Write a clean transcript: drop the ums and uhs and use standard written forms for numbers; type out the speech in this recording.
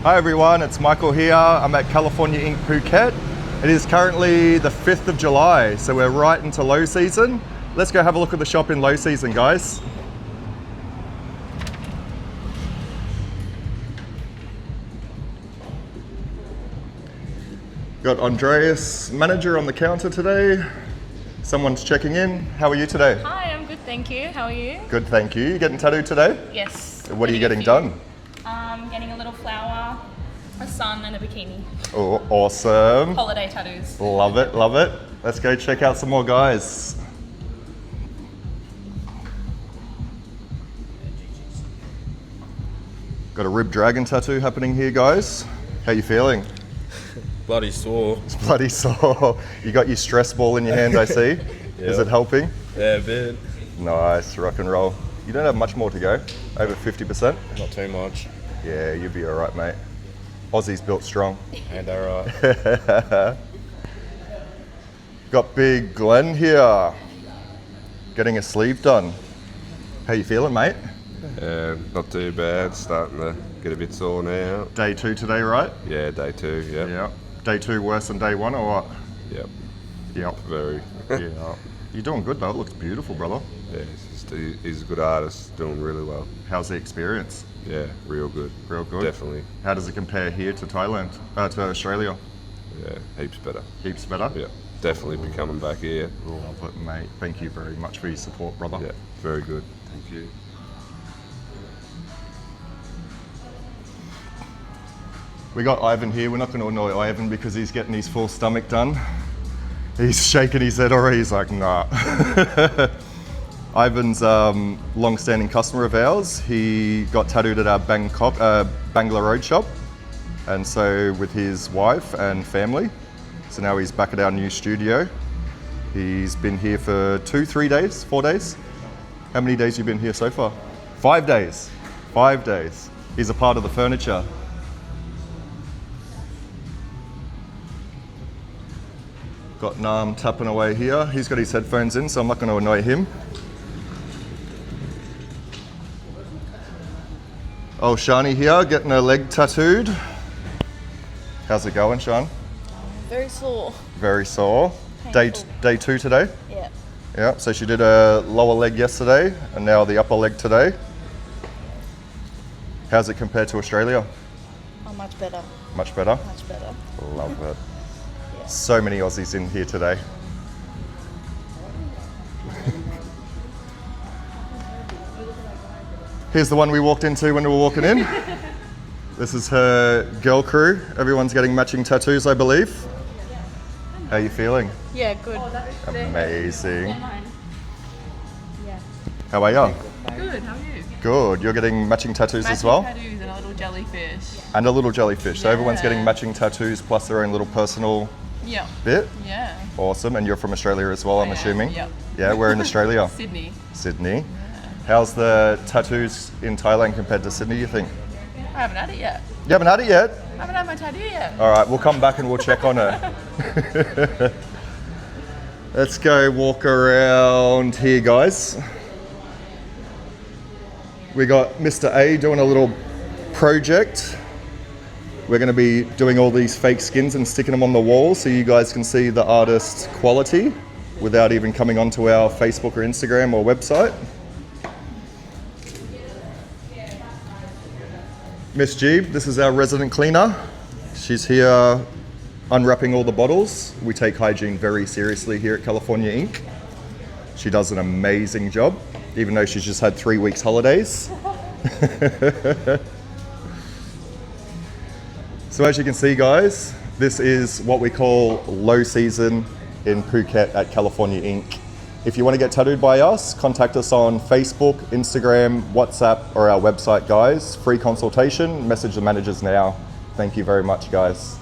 Hi everyone, it's Michael here. I'm at California Inc. Phuket. It is currently the 5th of July, so we're right into low season. Let's go have a look at the shop in low season, guys. Got Andreas, manager on the counter today. Someone's checking in. How are you today? Hi, I'm good, thank you. How are you? Good, thank you. You getting tattooed today? Yes. What are you getting done? Getting a little flower, a sun, and a bikini. Oh, awesome. Holiday tattoos. Love it, love it. Let's go check out some more guys. Got a rib dragon tattoo happening here, guys. How you feeling? Bloody sore. It's bloody sore. You got your stress ball in your hand, I see. Yep. Is it helping? Yeah, a bit. Nice, rock and roll. You don't have much more to go, over 50%? Not too much. Yeah, you'll be all right, mate. Aussie's built strong. And alright. Got Big Glenn here, getting a sleeve done. How you feeling, mate? Not too bad. Starting to get a bit sore now. Day 2 today, right? Yeah, day 2, yeah. Yeah. Day 2 worse than day 1 or what? Yep. Yep. Very. Yeah. You're doing good though, it looks beautiful, brother. Yeah, he's a good artist, doing really well. How's the experience? Yeah, real good. Real good? Definitely. How does it compare here to Thailand, to Australia? Yeah, heaps better. Heaps better? Yeah, definitely be coming back here. Love it, mate. Thank you very much for your support, brother. Yeah, very good. Thank you. We got Ivan here. We're not going to annoy Ivan because he's getting his full stomach done. He's shaking his head already. He's like, nah. Ivan's long-standing customer of ours. He got tattooed at our Bangkok, Bangla Road shop, and so with his wife and family. So now he's back at our new studio. He's been here for 2-3 days, 4 days. How many days you been here so far? 5 days. 5 days. He's a part of the furniture. Got Nam tapping away here. He's got his headphones in, so I'm not going to annoy him. Oh, Shani here, getting her leg tattooed. How's it going, Shan? Very sore. Very sore. Day 2 today? Yeah. Yeah, so she did her lower leg yesterday, and now the upper leg today. How's it compared to Australia? Oh, much better. Much better? Much better. Love it. So many Aussies in here today. Here's the one we walked into when we were walking in. This is her girl crew. Everyone's getting matching tattoos, I believe. How are you feeling? Yeah, good. Amazing. Yeah. How are you? Good, how are you? Good. You're getting matching tattoos as well? Tattoos and a little jellyfish. And a little jellyfish. So everyone's Yeah. getting matching tattoos plus their own little personal Yeah. bit. Yeah. Awesome. And you're from Australia as well, I'm I am, assuming? yep. Yeah, we're in Australia. Sydney. Sydney. How's the tattoos in Thailand compared to Sydney, you think? I haven't had it yet. You haven't had it yet? I haven't had my tattoo yet. All right, we'll come back and we'll check on her. Let's go walk around here, guys. We got Mr. A doing a little project. We're going to be doing all these fake skins and sticking them on the wall so you guys can see the artist's quality without even coming onto our Facebook or Instagram or website. Miss Jeeb, this is our resident cleaner. She's here unwrapping all the bottles. We take hygiene very seriously here at California Inc. She does an amazing job, even though she's just had 3 weeks holidays. So as you can see, guys, this is what we call low season in Phuket at California Inc. If you want to get tattooed by us, contact us on Facebook, Instagram, WhatsApp, or our website, guys. Free consultation. Message the managers now. Thank you very much, guys.